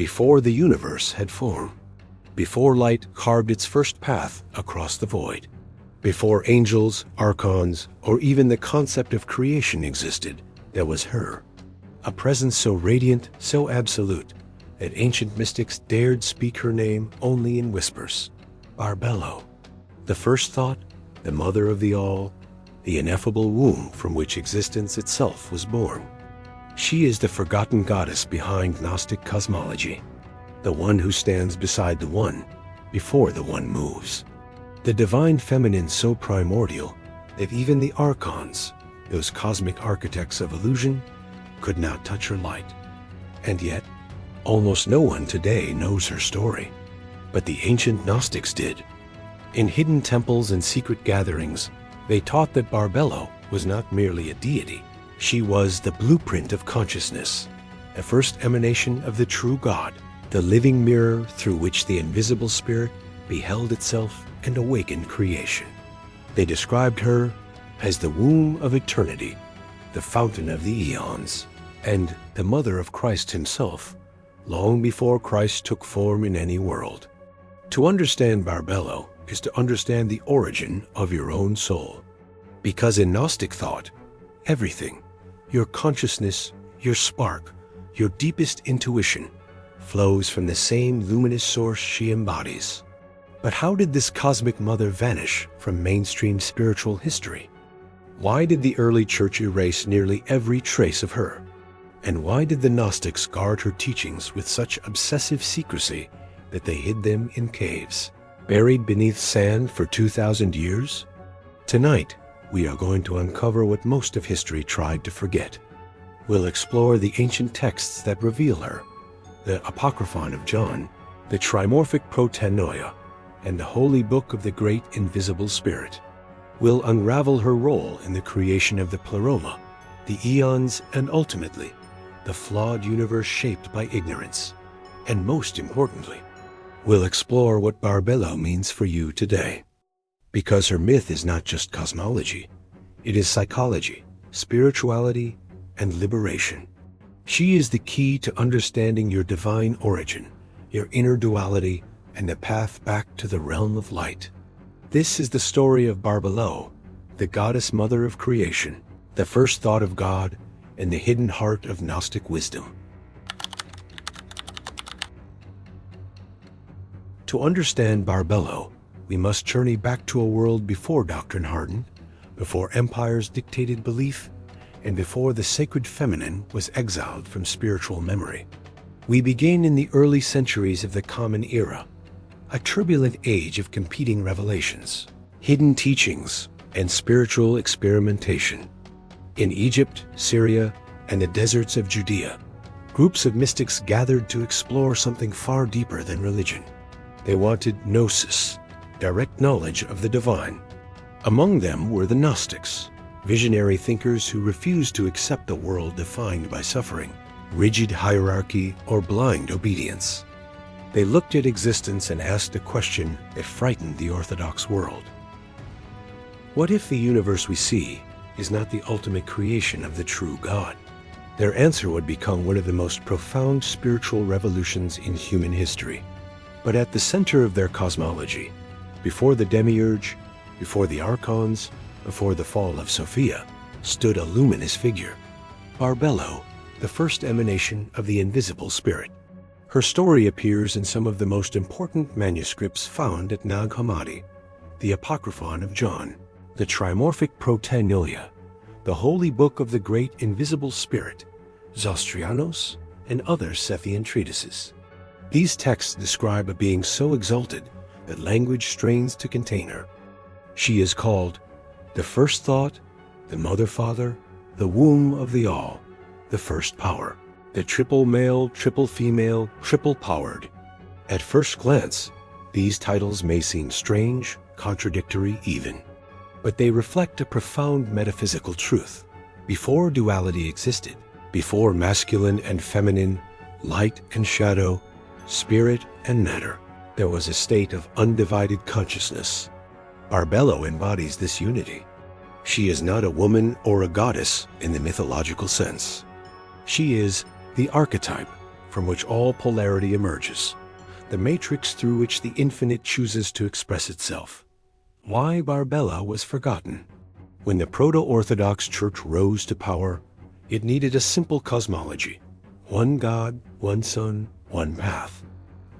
before the universe had formed, before light carved its first path across the void, before angels, archons, or even the concept of creation existed, there was her. A presence so radiant, so absolute, that ancient mystics dared speak her name only in whispers. Barbelo, the first thought, the mother of the all, the ineffable womb from which existence itself was born. She is the forgotten goddess behind Gnostic cosmology, the one who stands beside the one, before the one moves. The divine feminine so primordial that even the archons, those cosmic architects of illusion, could not touch her light. And yet, almost no one today knows her story. But the ancient Gnostics did. In hidden temples and secret gatherings, they taught that Barbelo was not merely a deity. She was the blueprint of consciousness, the first emanation of the true God, the living mirror through which the invisible spirit beheld itself and awakened creation. They described her as the womb of eternity, the fountain of the Aeons, and the mother of Christ himself, long before Christ took form in any world. To understand Barbelo is to understand the origin of your own soul. Because in Gnostic thought, everything, your consciousness, your spark, your deepest intuition, flows from the same luminous source she embodies. But how did this cosmic mother vanish from mainstream spiritual history? Why did the early church erase nearly every trace of her? And why did the Gnostics guard her teachings with such obsessive secrecy that they hid them in caves, buried beneath sand for 2,000 years? Tonight, we are going to uncover what most of history tried to forget. We'll explore the ancient texts that reveal her, the Apocryphon of John, the Trimorphic Protennoia, and the Holy Book of the Great Invisible Spirit. We'll unravel her role in the creation of the Pleroma, the Aeons, and ultimately, the flawed universe shaped by ignorance. And most importantly, we'll explore what Barbelo means for you today. Because her myth is not just cosmology, it is psychology, spirituality, and liberation. She is the key to understanding your divine origin, your inner duality, and the path back to the realm of light. This is the story of Barbelo, the goddess mother of creation, the first thought of God, and the hidden heart of Gnostic wisdom. To understand Barbelo, we must journey back to a world before doctrine hardened, before empires dictated belief, and before the sacred feminine was exiled from spiritual memory. We begin in the early centuries of the Common Era, a turbulent age of competing revelations, hidden teachings, and spiritual experimentation. In Egypt, Syria, and the deserts of Judea, groups of mystics gathered to explore something far deeper than religion. They wanted gnosis, direct knowledge of the divine. Among them were the Gnostics, visionary thinkers who refused to accept a world defined by suffering, rigid hierarchy, or blind obedience. They looked at existence and asked a question that frightened the orthodox world. What if the universe we see is not the ultimate creation of the true God? Their answer would become one of the most profound spiritual revolutions in human history. But at the center of their cosmology, before the demiurge, before the archons, before the fall of Sophia, stood a luminous figure, Barbelo, the first emanation of the invisible spirit. Her story appears in some of the most important manuscripts found at Nag Hammadi, the Apocryphon of John, the Trimorphic Protennoia, the Holy Book of the Great Invisible Spirit, Zostrianos, and other Sethian treatises. These texts describe a being so exalted that language strains to contain her. She is called the first thought, the mother father, the womb of the all, the first power, the triple male, triple female, triple powered. At first glance, these titles may seem strange, contradictory even, but they reflect a profound metaphysical truth. Before duality existed, before masculine and feminine, light and shadow, spirit and matter, there was a state of undivided consciousness. Barbelo embodies this unity. She is not a woman or a goddess in the mythological sense. She is the archetype from which all polarity emerges, the matrix through which the infinite chooses to express itself. Why Barbelo was forgotten. When the Proto-Orthodox Church rose to power, it needed a simple cosmology: one God, one Son, one path.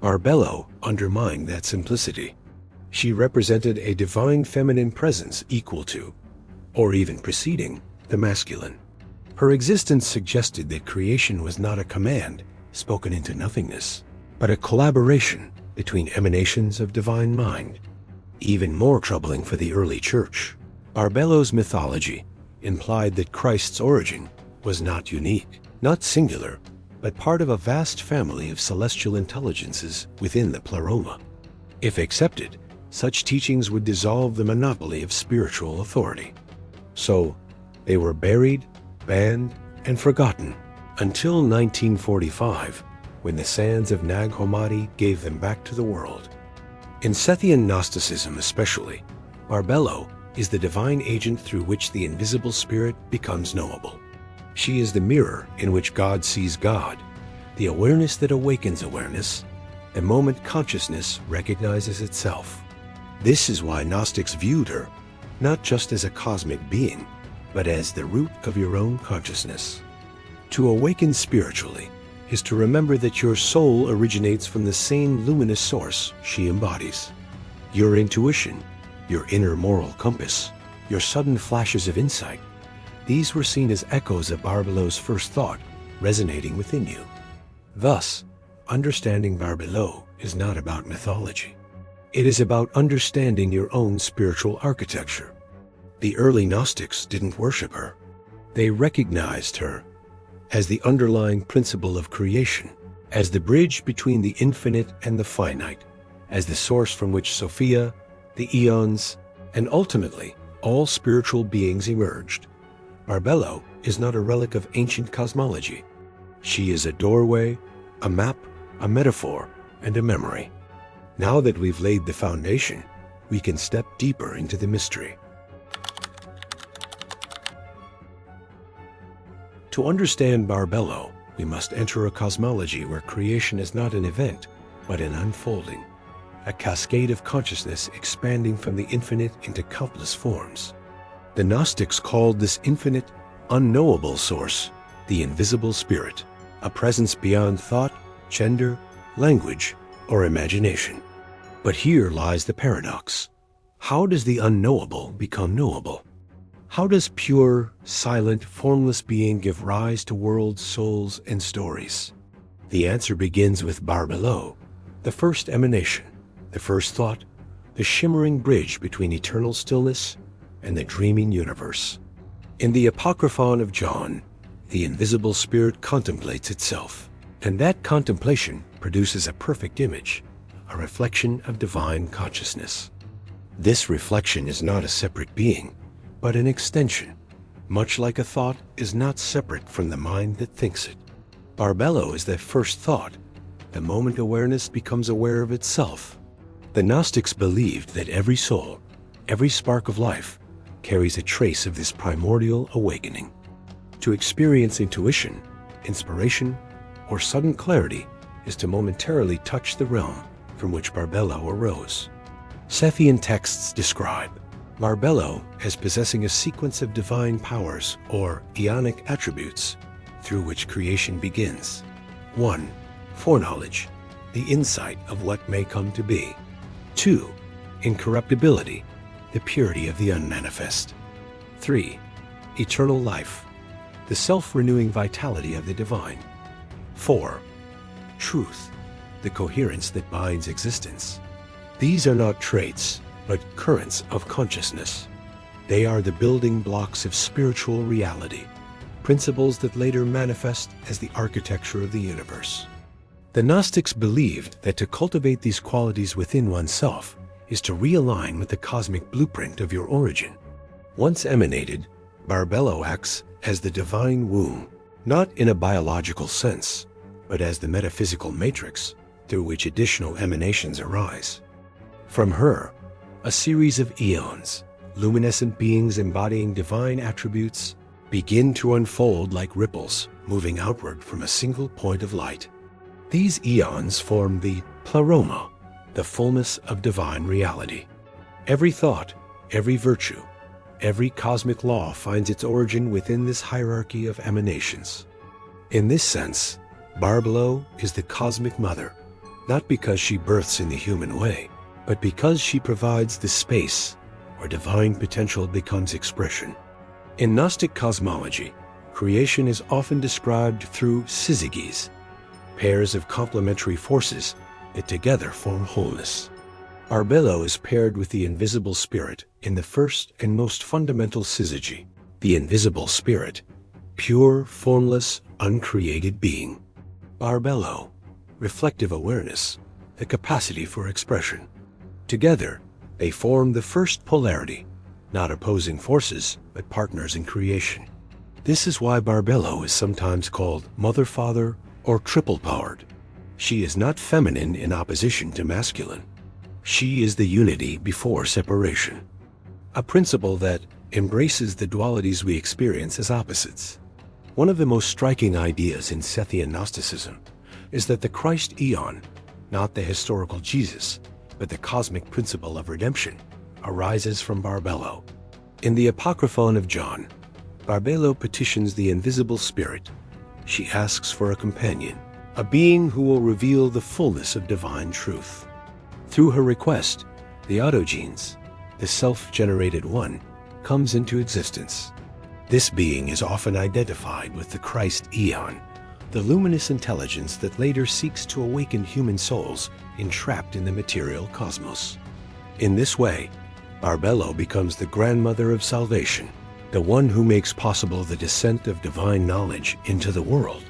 Barbelo undermined that simplicity. She represented a divine feminine presence equal to, or even preceding, the masculine. Her existence suggested that creation was not a command spoken into nothingness, but a collaboration between emanations of divine mind. Even more troubling for the early church, Barbelo's mythology implied that Christ's origin was not unique, not singular, but part of a vast family of celestial intelligences within the Pleroma. If accepted, such teachings would dissolve the monopoly of spiritual authority. So, they were buried, banned, and forgotten until 1945, when the sands of Nag Hammadi gave them back to the world. In Sethian Gnosticism especially, Barbelo is the divine agent through which the invisible spirit becomes knowable. She is the mirror in which God sees God, the awareness that awakens awareness, the moment consciousness recognizes itself. This is why Gnostics viewed her not just as a cosmic being, but as the root of your own consciousness. To awaken spiritually is to remember that your soul originates from the same luminous source she embodies. Your intuition, your inner moral compass, your sudden flashes of insight, these were seen as echoes of Barbelo's first thought resonating within you. Thus, understanding Barbelo is not about mythology. It is about understanding your own spiritual architecture. The early Gnostics didn't worship her. They recognized her as the underlying principle of creation, as the bridge between the infinite and the finite, as the source from which Sophia, the Aeons, and ultimately all spiritual beings emerged. Barbelo is not a relic of ancient cosmology. She is a doorway, a map, a metaphor, and a memory. Now that we've laid the foundation, we can step deeper into the mystery. To understand Barbelo, we must enter a cosmology where creation is not an event, but an unfolding, a cascade of consciousness expanding from the infinite into countless forms. The Gnostics called this infinite, unknowable source the invisible spirit, a presence beyond thought, gender, language, or imagination. But here lies the paradox. How does the unknowable become knowable? How does pure, silent, formless being give rise to worlds, souls, and stories? The answer begins with Barbelo, the first emanation, the first thought, the shimmering bridge between eternal stillness and the dreaming universe. In the Apocryphon of John, the invisible spirit contemplates itself, and that contemplation produces a perfect image, a reflection of divine consciousness. This reflection is not a separate being, but an extension, much like a thought is not separate from the mind that thinks it. Barbelo is that first thought, the moment awareness becomes aware of itself. The Gnostics believed that every soul, every spark of life, carries a trace of this primordial awakening. To experience intuition, inspiration, or sudden clarity is to momentarily touch the realm from which Barbelo arose. Sethian texts describe Barbelo as possessing a sequence of divine powers or Aeonic attributes through which creation begins. 1. Foreknowledge, the insight of what may come to be. 2. Incorruptibility, the purity of the unmanifest. 3. Eternal life, the self-renewing vitality of the divine. 4. Truth, the coherence that binds existence. These are not traits, but currents of consciousness. They are the building blocks of spiritual reality, principles that later manifest as the architecture of the universe. The Gnostics believed that to cultivate these qualities within oneself is to realign with the cosmic blueprint of your origin. Once emanated, Barbelo acts as the divine womb, not in a biological sense, but as the metaphysical matrix through which additional emanations arise. From her, a series of Aeons, luminescent beings embodying divine attributes, begin to unfold like ripples moving outward from a single point of light. These eons form the Pleroma, the fullness of divine reality. Every thought, every virtue, every cosmic law finds its origin within this hierarchy of emanations. In this sense, Barbelo is the cosmic mother, not because she births in the human way, but because she provides the space where divine potential becomes expression. In Gnostic cosmology, creation is often described through syzygies, pairs of complementary forces that together form wholeness. Barbelo is paired with the invisible spirit in the first and most fundamental syzygy, the invisible spirit, pure, formless, uncreated being. Barbelo, reflective awareness, the capacity for expression. Together, they form the first polarity, not opposing forces, but partners in creation. This is why Barbelo is sometimes called Mother, Father, or triple-powered. She is not feminine in opposition to masculine. She is the unity before separation, a principle that embraces the dualities we experience as opposites. One of the most striking ideas in Sethian Gnosticism is that the Christ Aeon, not the historical Jesus, but the cosmic principle of redemption, arises from Barbelo. In the Apocryphon of John, Barbelo petitions the invisible spirit. She asks for a companion, a being who will reveal the fullness of divine truth. Through her request, the autogenes, the self-generated one, comes into existence. This being is often identified with the Christ Aeon, the luminous intelligence that later seeks to awaken human souls entrapped in the material cosmos. In this way, Barbelo becomes the grandmother of salvation, the one who makes possible the descent of divine knowledge into the world.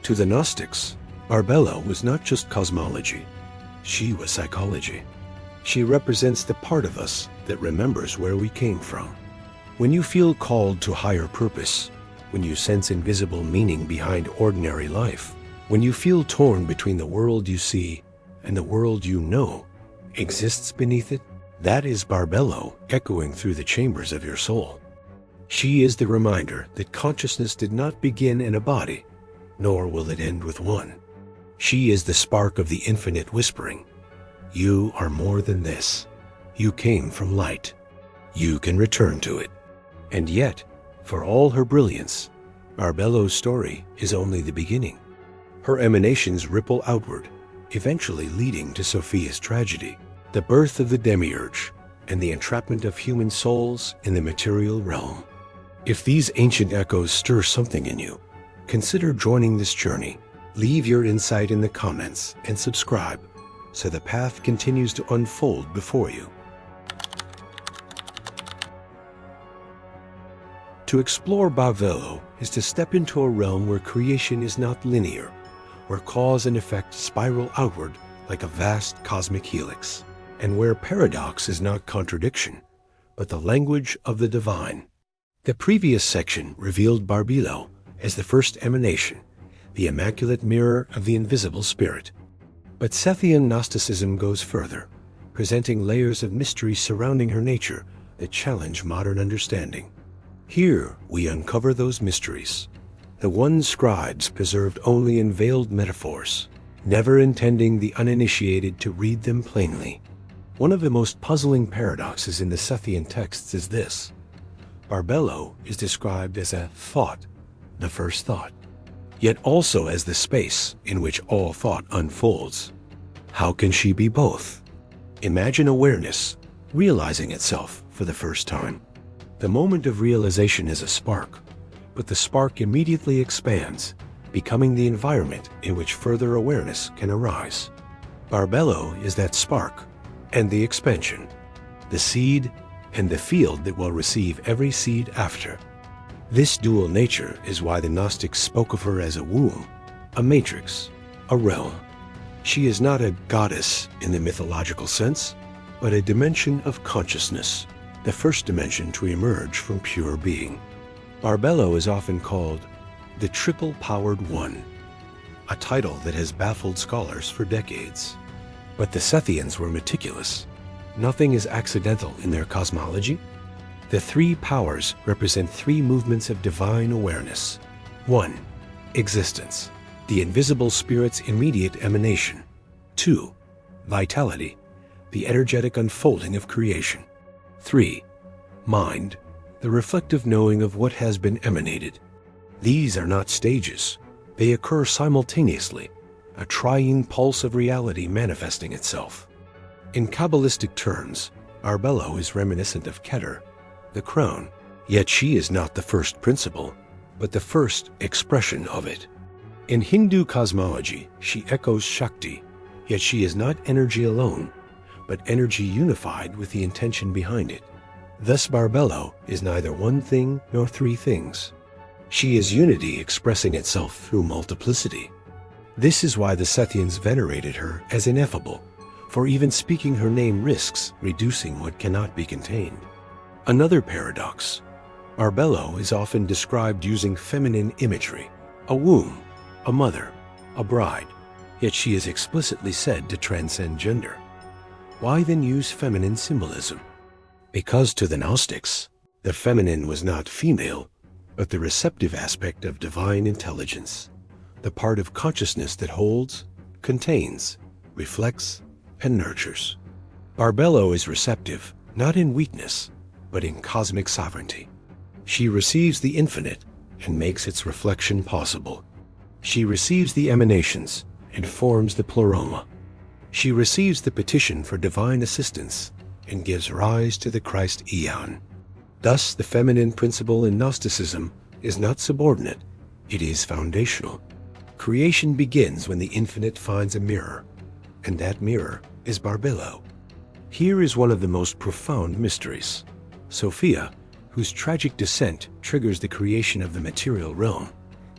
To the Gnostics, Barbelo was not just cosmology. She was psychology. She represents the part of us that remembers where we came from. When you feel called to higher purpose, when you sense invisible meaning behind ordinary life, when you feel torn between the world you see and the world you know exists beneath it, that is Barbelo echoing through the chambers of your soul. She is the reminder that consciousness did not begin in a body, nor will it end with one. She is the spark of the infinite whispering. You are more than this. You came from light. You can return to it. And yet, for all her brilliance, Barbelo's story is only the beginning. Her emanations ripple outward, eventually leading to Sophia's tragedy, the birth of the demiurge, and the entrapment of human souls in the material realm. If these ancient echoes stir something in you, consider joining this journey. Leave your insight in the comments and subscribe so the path continues to unfold before you. To explore Barbelo is to step into a realm where creation is not linear, where cause and effect spiral outward like a vast cosmic helix, and where paradox is not contradiction, but the language of the divine. The previous section revealed Barbelo as the first emanation, the immaculate mirror of the invisible spirit. But Sethian Gnosticism goes further, presenting layers of mystery surrounding her nature that challenge modern understanding. Here we uncover those mysteries, the ones scribes preserved only in veiled metaphors, never intending the uninitiated to read them plainly. One of the most puzzling paradoxes in the Sethian texts is this. Barbelo is described as a thought, the first thought, yet also as the space in which all thought unfolds. How can she be both? Imagine awareness realizing itself for the first time. The moment of realization is a spark, but the spark immediately expands, becoming the environment in which further awareness can arise. Barbelo is that spark and the expansion, the seed and the field that will receive every seed after. This dual nature is why the Gnostics spoke of her as a womb, a matrix, a realm. She is not a goddess in the mythological sense, but a dimension of consciousness, the first dimension to emerge from pure being. Barbelo is often called the triple-powered one, a title that has baffled scholars for decades. But the Sethians were meticulous. Nothing is accidental in their cosmology. The three powers represent three movements of divine awareness. 1. Existence. the invisible spirit's immediate emanation. 2. Vitality, the energetic unfolding of creation. 3. Mind, the reflective knowing of what has been emanated. These are not stages. They occur simultaneously, a triune pulse of reality manifesting itself. In Kabbalistic terms, Barbelo is reminiscent of Keter, the crown, yet she is not the first principle, but the first expression of it. In Hindu cosmology, she echoes Shakti, yet she is not energy alone, but energy unified with the intention behind it. Thus Barbelo is neither one thing nor three things. She is unity expressing itself through multiplicity. This is why the Sethians venerated her as ineffable, for even speaking her name risks reducing what cannot be contained. Another paradox. Barbelo is often described using feminine imagery, a womb, a mother, a bride, yet she is explicitly said to transcend gender. Why then use feminine symbolism? Because to the Gnostics, the feminine was not female, but the receptive aspect of divine intelligence, the part of consciousness that holds, contains, reflects, and nurtures. Barbelo is receptive, not in weakness, but in cosmic sovereignty. She receives the infinite and makes its reflection possible. She receives the emanations and forms the Pleroma. She receives the petition for divine assistance and gives rise to the Christ Aeon. Thus, the feminine principle in Gnosticism is not subordinate, it is foundational. Creation begins when the infinite finds a mirror, and that mirror is Barbelo. Here is one of the most profound mysteries. Sophia, whose tragic descent triggers the creation of the material realm,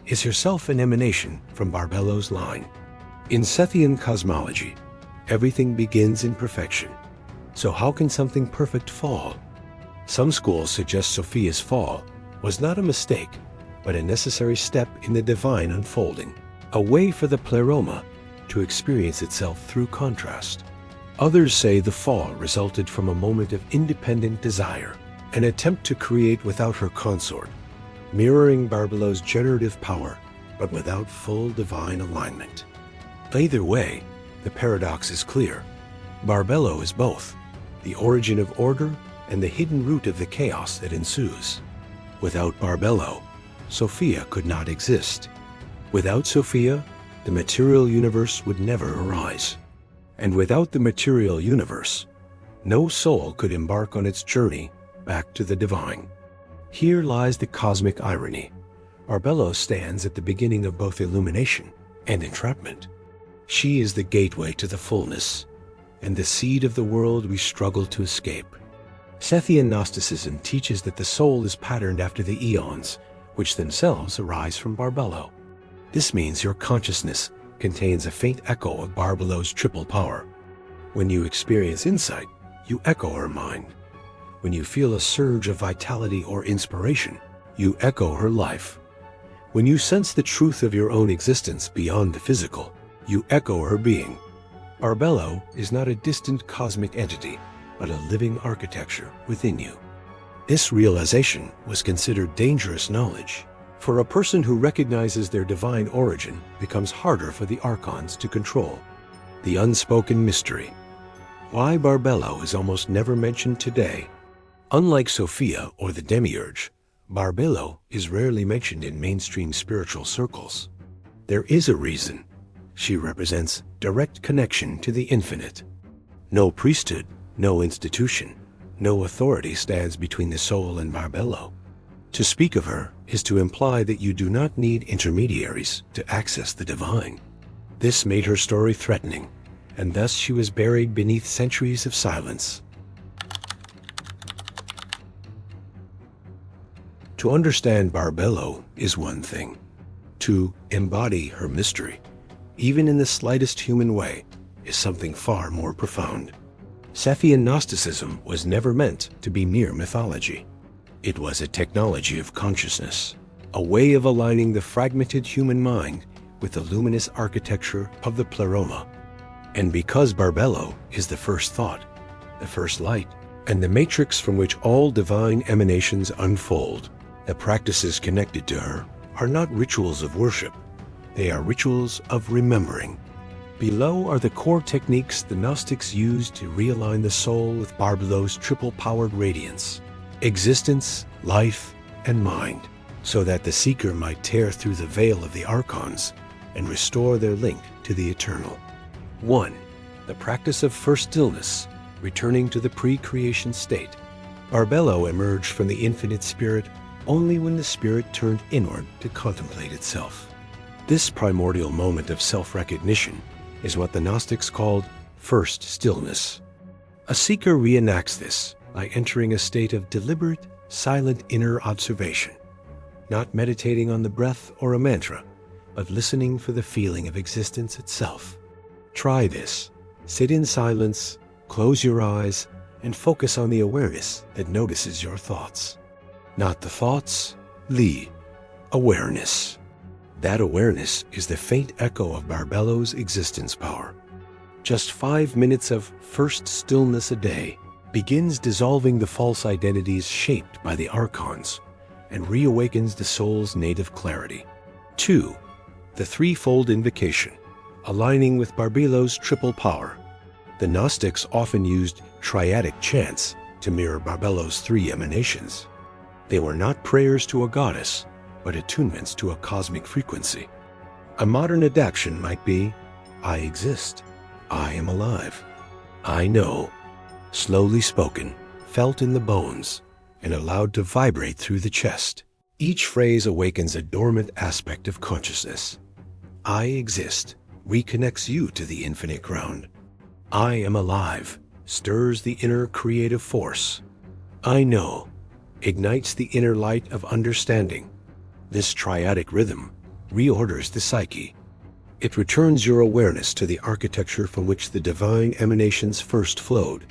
is herself an emanation from Barbelo's line. In Sethian cosmology, everything begins in perfection. So how can something perfect fall? Some schools suggest Sophia's fall was not a mistake, but a necessary step in the divine unfolding, a way for the Pleroma to experience itself through contrast. Others say the fall resulted from a moment of independent desire, an attempt to create without her consort, mirroring Barbelo's generative power, but without full divine alignment. Either way, the paradox is clear. Barbelo is both, the origin of order and the hidden root of the chaos that ensues. Without Barbelo, Sophia could not exist. Without Sophia, the material universe would never arise. And without the material universe, no soul could embark on its journey back to the divine. Here lies the cosmic irony. Barbelo stands at the beginning of both illumination and entrapment. She is the gateway to the fullness, and the seed of the world we struggle to escape. Sethian Gnosticism teaches that the soul is patterned after the Aeons, which themselves arise from Barbelo. This means your consciousness contains a faint echo of Barbelo's triple power. When you experience insight, you echo her mind. When you feel a surge of vitality or inspiration, you echo her life. When you sense the truth of your own existence beyond the physical, you echo her being. Barbelo is not a distant cosmic entity, but a living architecture within you. This realization was considered dangerous knowledge. For a person who recognizes their divine origin becomes harder for the archons to control. The unspoken mystery. Why Barbelo is almost never mentioned today. Unlike Sophia or the Demiurge, Barbelo is rarely mentioned in mainstream spiritual circles. There is a reason. She represents direct connection to the infinite. No priesthood, no institution, no authority stands between the soul and Barbelo. To speak of her is to imply that you do not need intermediaries to access the divine. This made her story threatening, and thus she was buried beneath centuries of silence. To understand Barbelo is one thing. To embody her mystery, even in the slightest human way, is something far more profound. Sethian Gnosticism was never meant to be mere mythology. It was a technology of consciousness, a way of aligning the fragmented human mind with the luminous architecture of the Pleroma. And because Barbelo is the first thought, the first light, and the matrix from which all divine emanations unfold, the practices connected to her are not rituals of worship, They are rituals of remembering. Below are the core techniques the Gnostics used to realign the soul with Barbelo's triple-powered radiance: existence, life, and mind, so that the seeker might tear through the veil of the archons and restore their link to the eternal. 1. The practice of first stillness, returning to the pre-creation state. Barbelo emerged from the infinite spirit only when the spirit turned inward to contemplate itself. This primordial moment of self-recognition is what the Gnostics called first stillness. A seeker reenacts this by entering a state of deliberate, silent inner observation, not meditating on the breath or a mantra, but listening for the feeling of existence itself. Try this. Sit in silence, close your eyes, and focus on the awareness that notices your thoughts. Not the thoughts, the awareness. That awareness is the faint echo of Barbelo's existence power. Just 5 minutes of first stillness a day begins dissolving the false identities shaped by the archons and reawakens the soul's native clarity. 2. The threefold invocation, aligning with Barbelo's triple power. The Gnostics often used triadic chants to mirror Barbelo's 3 emanations. They were not prayers to a goddess, but attunements to a cosmic frequency. A modern adaptation might be, I exist, I am alive, I know, slowly spoken, felt in the bones, and allowed to vibrate through the chest. Each phrase awakens a dormant aspect of consciousness. I exist reconnects you to the infinite ground. I am alive stirs the inner creative force. I know ignites the inner light of understanding. This triadic rhythm reorders the psyche. It returns your awareness to the architecture from which the divine emanations first flowed.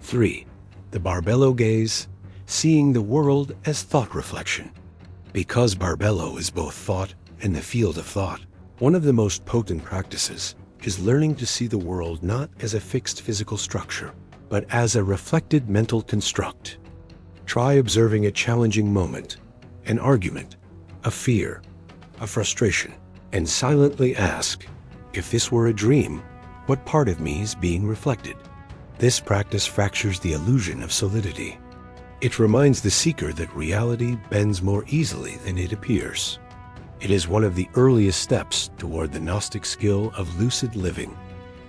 3. The Barbelo gaze, seeing the world as thought reflection. Because Barbelo is both thought and the field of thought, one of the most potent practices is learning to see the world not as a fixed physical structure, but as a reflected mental construct. Try observing a challenging moment, an argument, a fear, a frustration, and silently ask, if this were a dream, what part of me is being reflected? This practice fractures the illusion of solidity. It reminds the seeker that reality bends more easily than it appears. It is one of the earliest steps toward the Gnostic skill of lucid living,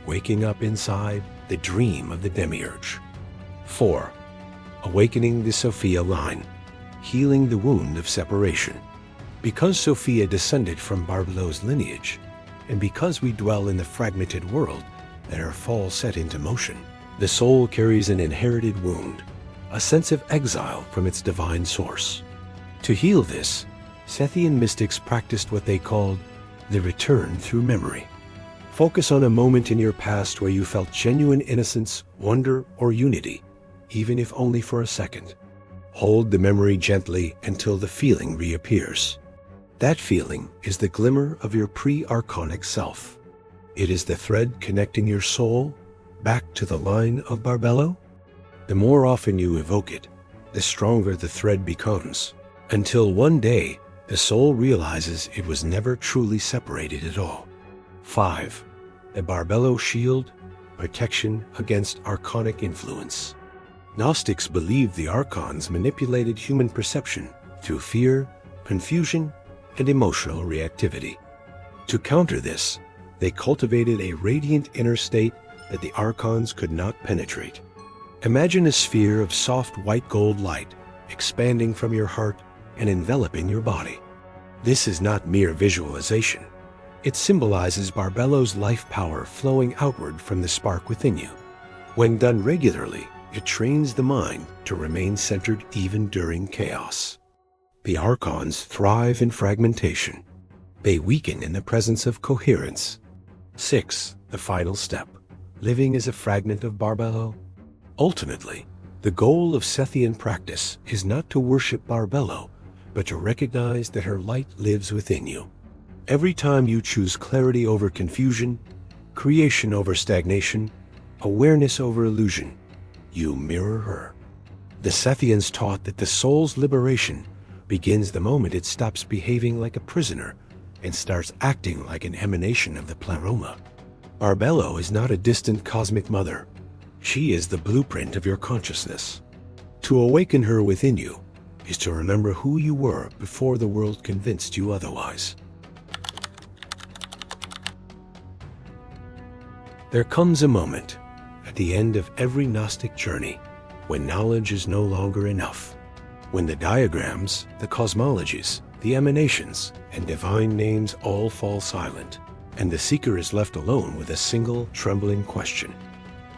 waking up inside the dream of the demiurge. 4. Awakening the Sophia line, healing the wound of separation. Because Sophia descended from Barbelo's lineage, and because we dwell in the fragmented world that our fall set into motion, the soul carries an inherited wound, a sense of exile from its divine source. To heal this, Sethian mystics practiced what they called the return through memory. Focus on a moment in your past where you felt genuine innocence, wonder, or unity, even if only for a second. Hold the memory gently until the feeling reappears. That feeling is the glimmer of your pre-archonic self. It is the thread connecting your soul back to the line of Barbelo. The more often you evoke it, the stronger the thread becomes, until one day the soul realizes it was never truly separated at all. 5. The Barbelo shield, protection against archonic influence. Gnostics believed the archons manipulated human perception through fear, confusion, and emotional reactivity. To counter this, they cultivated a radiant inner state that the archons could not penetrate. Imagine a sphere of soft white gold light expanding from your heart and enveloping your body. This is not mere visualization. It symbolizes Barbelo's life power flowing outward from the spark within you. When done regularly, it trains the mind to remain centered even during chaos. The archons thrive in fragmentation. They weaken in the presence of coherence. 6. The final step, living as a fragment of Barbelo. Ultimately, the goal of Sethian practice is not to worship Barbelo, but to recognize that her light lives within you. Every time you choose clarity over confusion, creation over stagnation, awareness over illusion, you mirror her. The Sethians taught that the soul's liberation begins the moment it stops behaving like a prisoner and starts acting like an emanation of the Pleroma. Barbelo is not a distant cosmic mother. She is the blueprint of your consciousness. To awaken her within you is to remember who you were before the world convinced you otherwise. There comes a moment at the end of every Gnostic journey when knowledge is no longer enough, when the diagrams, the cosmologies, the emanations, and divine names all fall silent, and the seeker is left alone with a single trembling question.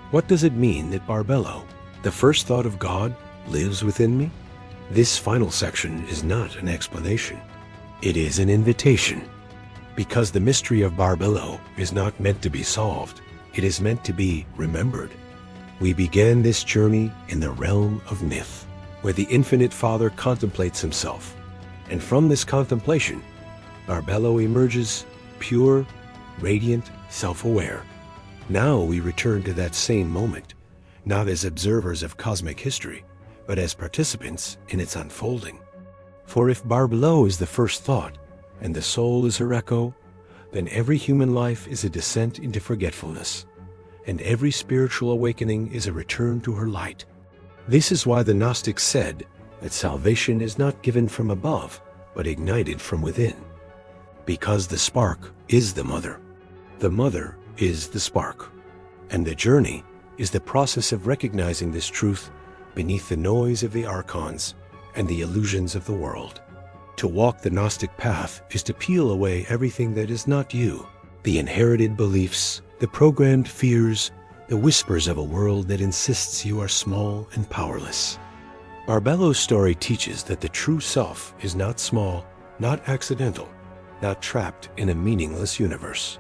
What does it mean that Barbelo, the first thought of God, lives within me? This final section is not an explanation. It is an invitation. Because the mystery of Barbelo is not meant to be solved, it is meant to be remembered. We began this journey in the realm of myth, where the infinite Father contemplates himself. And from this contemplation, Barbelo emerges pure, radiant, self-aware. Now we return to that same moment, not as observers of cosmic history, but as participants in its unfolding. For if Barbelo is the first thought, and the soul is her echo, then every human life is a descent into forgetfulness, and every spiritual awakening is a return to her light. This is why the Gnostics said that salvation is not given from above, but ignited from within. Because the spark is the mother. The mother is the spark. And the journey is the process of recognizing this truth beneath the noise of the archons and the illusions of the world. To walk the Gnostic path is to peel away everything that is not you, the inherited beliefs, the programmed fears, the whispers of a world that insists you are small and powerless. Barbelo's story teaches that the true self is not small, not accidental, not trapped in a meaningless universe.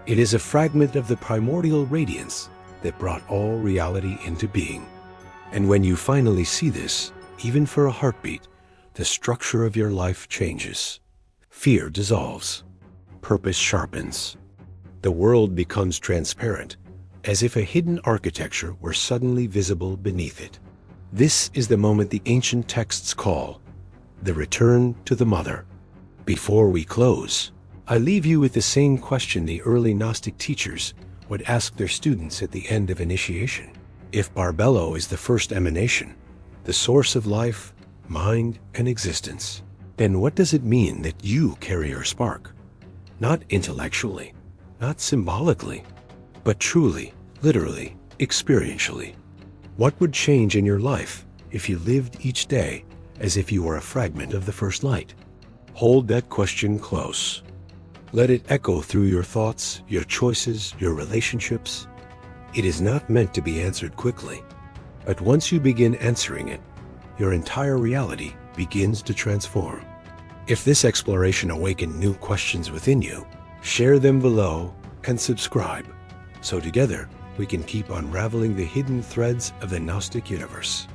It is a fragment of the primordial radiance that brought all reality into being. And when you finally see this, even for a heartbeat, the structure of your life changes. Fear dissolves. Purpose sharpens. The world becomes transparent, as if a hidden architecture were suddenly visible beneath it. This is the moment the ancient texts call the return to the mother. Before we close, I leave you with the same question the early Gnostic teachers would ask their students at the end of initiation. If Barbelo is the first emanation, the source of life, mind, and existence, then what does it mean that you carry her spark? Not intellectually, not symbolically, but truly, literally, experientially. What would change in your life if you lived each day as if you were a fragment of the first light? Hold that question close. Let it echo through your thoughts, your choices, your relationships. It is not meant to be answered quickly, but once you begin answering it, your entire reality begins to transform. If this exploration awakened new questions within you, share them below and subscribe, so together we can keep unraveling the hidden threads of the Gnostic universe.